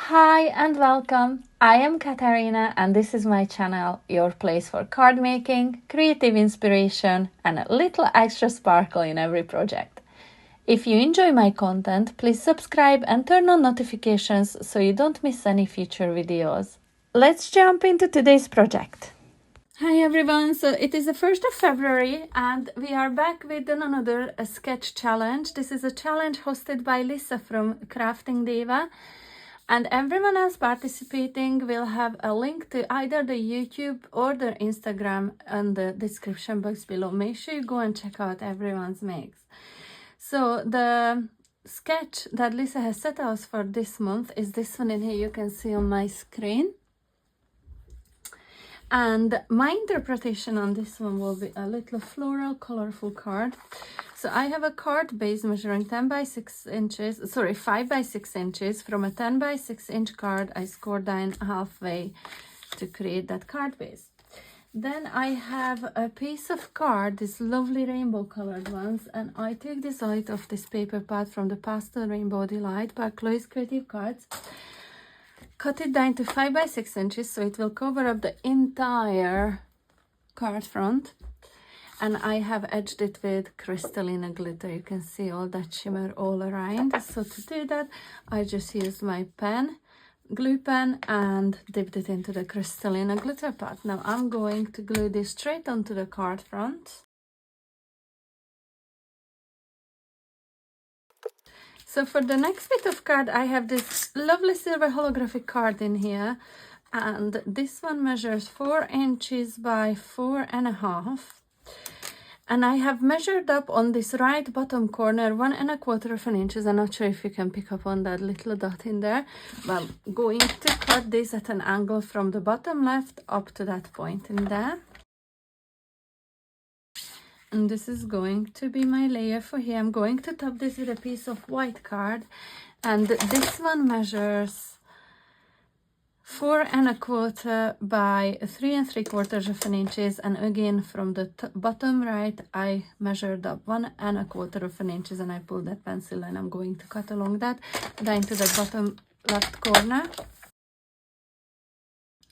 Hi and welcome. I am Katarina and this is my channel, your place for card making, creative inspiration and a little extra sparkle in every project. If you enjoy my content, please subscribe and turn on notifications so you don't miss any future videos. Let's jump into today's project. Hi everyone, so it is the 1st of February and we are back with another sketch challenge. This is a challenge hosted by Lisa from Crafting Diva. And everyone else participating will have a link to either the YouTube or the Instagram in the description box below. Make sure you go and check out everyone's makes. So the sketch that Lisa has set out for this month is this one in here you can see on my screen. And my interpretation on this one will be a little floral, colorful card. So I have a card base measuring 10 by 6 inches, 5 by 6 inches. From a 10 by 6 inch card, I scored down halfway to create that card base. Then I have a piece of card, this lovely rainbow colored ones, and I took this out of this paper pad from the Pastel Rainbow Delight by Chloe's Creative Cards. Cut it down to 5 by 6 inches so it will cover up the entire card front. And I have edged it with crystalline glitter. You can see all that shimmer all around. So to do that, I just used my pen, glue pen, and dipped it into the crystalline glitter pad. Now I'm going to glue this straight onto the card front. So for the next bit of card, I have this lovely silver holographic card in here. And this one measures 4 inches by 4.5. And I have measured up on this right bottom corner 1.25 inches. I'm not sure if you can pick up on that little dot in there. Well, going to cut this at an angle from the bottom left up to that point in there. And this is going to be my layer for here. I'm going to top this with a piece of white card. And this one measures 4.25 by 3.75 inches, and again from the bottom right I measured up 1.25 inches and I pulled that pencil and I'm going to cut along that down to the bottom left corner.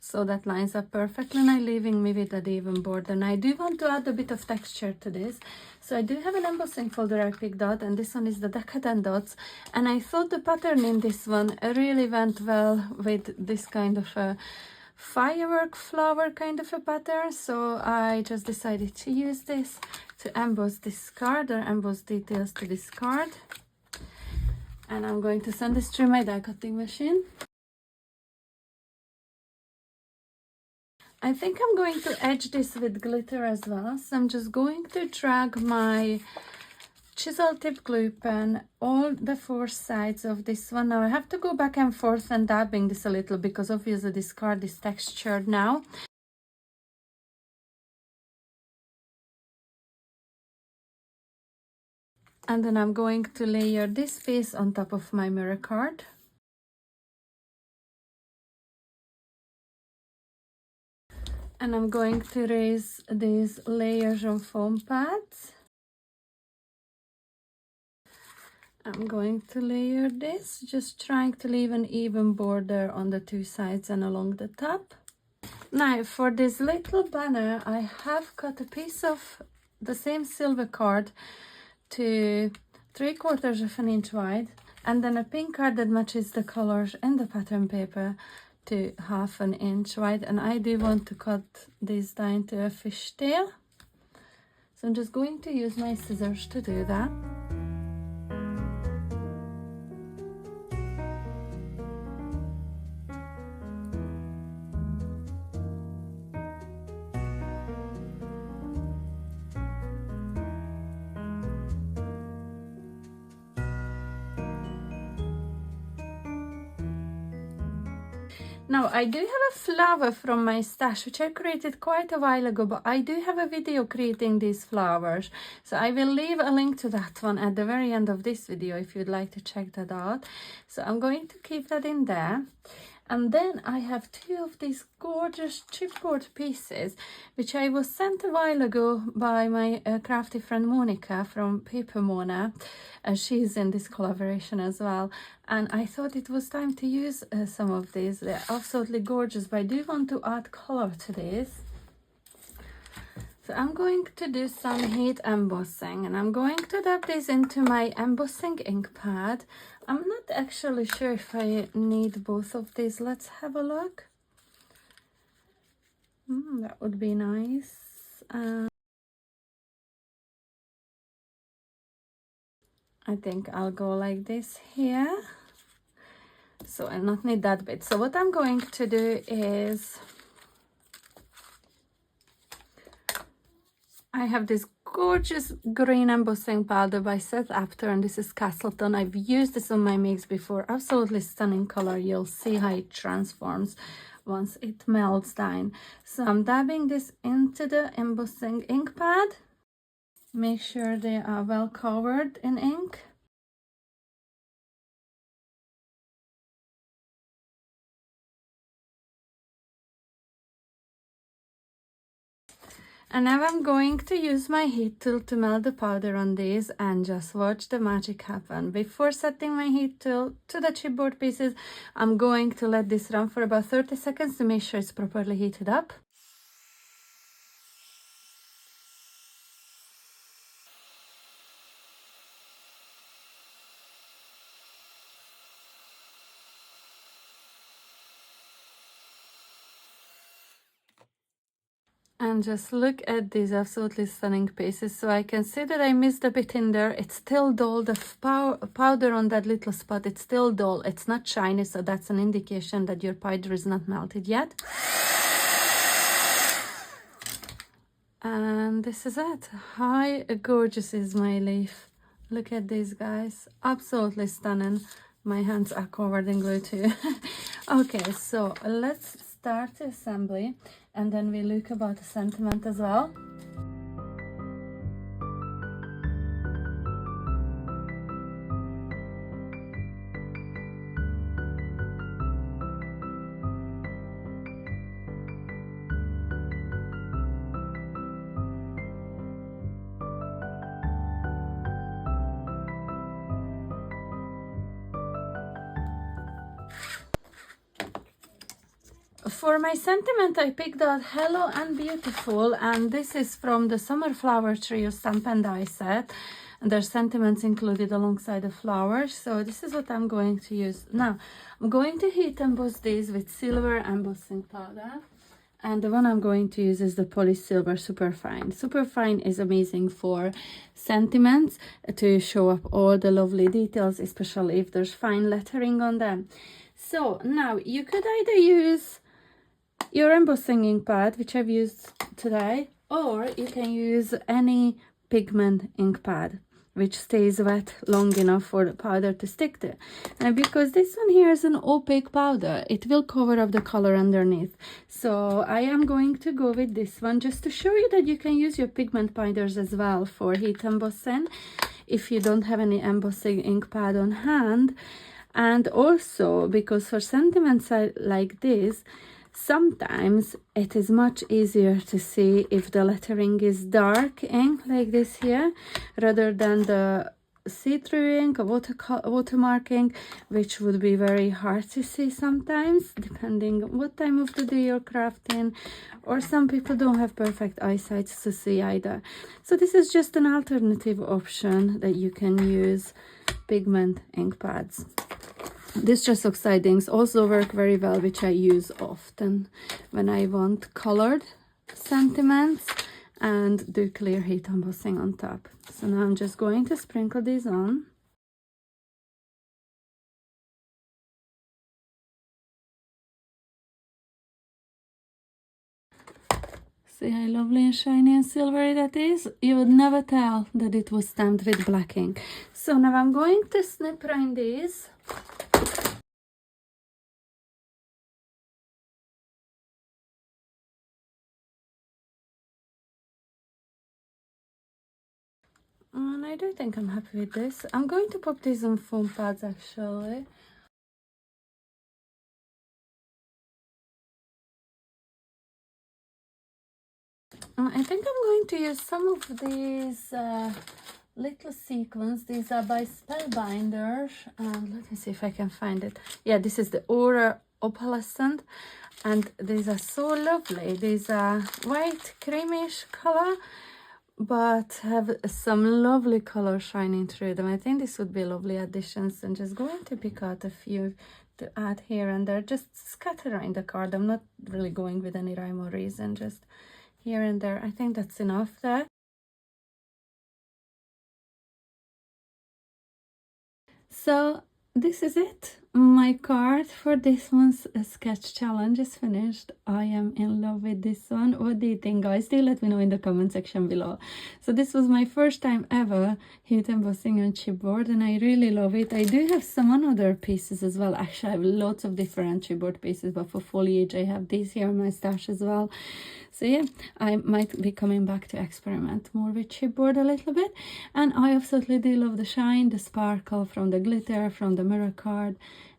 So that lines up perfectly, now leaving me with an even border. And I do want to add a bit of texture to this. So I do have an embossing folder I picked out, and this one is the Decadent Dots. And I thought the pattern in this one really went well with this kind of a firework flower kind of a pattern. So I just decided to use this to emboss this card or emboss details to this card. And I'm going to send this through my die cutting machine. I think I'm going to edge this with glitter as well. So I'm just going to drag my chisel tip glue pen all the 4 sides of this one. Now I have to go back and forth and dabbing this a little because obviously this card is textured now. And then I'm going to layer this piece on top of my mirror card. And I'm going to raise these layers on foam pads. I'm going to layer this, just trying to leave an even border on the 2 sides and along the top. Now for this little banner, I have cut a piece of the same silver card to 3/4 inch wide, and then a pink card that matches the colors in the pattern paper to 1/2 inch wide. And I do want to cut this down to a fishtail. So I'm just going to use my scissors to do that. Now I do have a flower from my stash which I created quite a while ago, but I do have a video creating these flowers, so I will leave a link to that one at the very end of this video if you'd like to check that out. So I'm going to keep that in there, And then I have two of these gorgeous chipboard pieces, which I was sent a while ago by my crafty friend Monika from Paper Mona. She's in this collaboration as well. And I thought it was time to use some of these. They're absolutely gorgeous, but I do want to add color to this. So I'm going to do some heat embossing, and I'm going to dab this into my embossing ink pad. I'm not actually sure if I need both of these. Let's have a look. That would be nice. I think I'll go like this here. So I not need that bit. So what I'm going to do is, I have this gorgeous green embossing powder by Seth Apter, and this is Castleton. I've used this on my mix before. Absolutely stunning color. You'll see how it transforms once it melts down. So I'm dabbing this into the embossing ink pad. Make sure they are well covered in ink. And now I'm going to use my heat tool to melt the powder on these and just watch the magic happen. Before setting my heat tool to the chipboard pieces, I'm going to let this run for about 30 seconds to make sure it's properly heated up. And just look at these absolutely stunning pieces. So I can see that I missed a bit in there. It's still dull. The powder on that little spot, it's still dull. It's not shiny, so that's an indication that your powder is not melted yet. And this is it. How gorgeous is my leaf. Look at these, guys. Absolutely stunning. My hands are covered in glue too. Okay, so let's start the assembly, and then we look about the sentiment as well. For my sentiment, I picked out Hello and Beautiful, and this is from the Summer Flower Trio Stamp and Die set. And there's sentiments included alongside the flowers. So this is what I'm going to use. Now, I'm going to heat emboss these with silver embossing powder. And the one I'm going to use is the Polished Silver Superfine. Superfine is amazing for sentiments to show up all the lovely details, especially if there's fine lettering on them. So now you could either use your embossing ink pad, which I've used today, or you can use any pigment ink pad which stays wet long enough for the powder to stick to. And because this one here is an opaque powder, it will cover up the color underneath. So I am going to go with this one just to show you that you can use your pigment powders as well for heat embossing if you don't have any embossing ink pad on hand. And also because for sentiments like this, sometimes it is much easier to see if the lettering is dark ink like this here, rather than the see-through ink or watermark ink, which would be very hard to see sometimes, depending on what time of the day you're crafting, or some people don't have perfect eyesight to see either. So this is just an alternative option that you can use pigment ink pads. Distress oxide inks also work very well, which I use often when I want colored sentiments and do clear heat embossing on top. So now I'm just going to sprinkle these on. See how lovely and shiny and silvery that is? You would never tell that it was stamped with black ink. So now I'm going to snip around these. And I do think I'm happy with this. I'm going to pop these on foam pads actually. I think I'm going to use some of these little sequins. These are by Spellbinder, and let me see if I can find it. Yeah, this is the Aura Opalescent, and these are so lovely. These are white creamish color, but have some lovely color shining through them. I think this would be lovely additions, and just going to pick out a few to add here and there, just scatter around the card. I'm not really going with any rhyme or reason, just here and there. I think that's enough there. So this is it. My card for this one's sketch challenge is finished. I am in love with this one. What do you think, guys? Do let me know in the comment section below. So this was my first time ever heat embossing on chipboard, and I really love it. I do have some other pieces as well. Actually, I have lots of different chipboard pieces, but for foliage I have these here in my stash as well. So yeah, I might be coming back to experiment more with chipboard a little bit. And I absolutely do love the shine, the sparkle from the glitter, from the mirror card,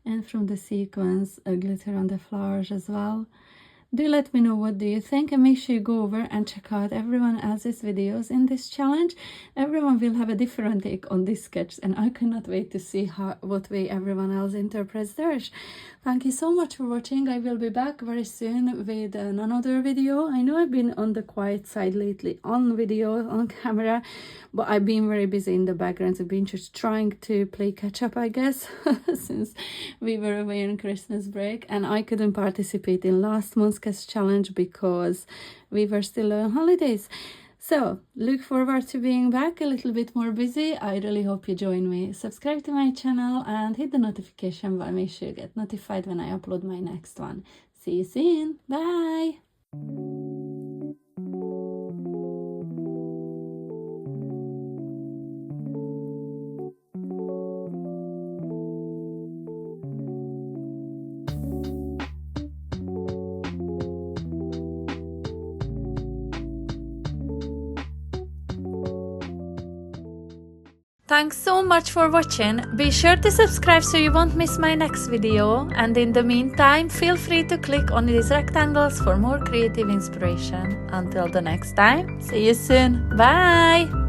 and from the sequins, glitter on the flowers as well. Do let me know what do you think, and make sure you go over and check out everyone else's videos in this challenge. Everyone will have a different take on this sketch, and I cannot wait to see what way everyone else interprets theirs. Thank you so much for watching. I will be back very soon with another video. I know I've been on the quiet side lately on video, on camera, but I've been very busy in the background. I've been just trying to play catch up, I guess, since we were away on Christmas break, and I couldn't participate in last month's sketch challenge because we were still on holidays. So look forward to being back a little bit more busy. I really hope you join me. Subscribe to my channel and hit the notification bell. Make sure you get notified when I upload my next one. See you soon. Bye. Thanks so much for watching. Be sure to subscribe so you won't miss my next video, and in the meantime feel free to click on these rectangles for more creative inspiration. Until the next time, see you soon. Bye!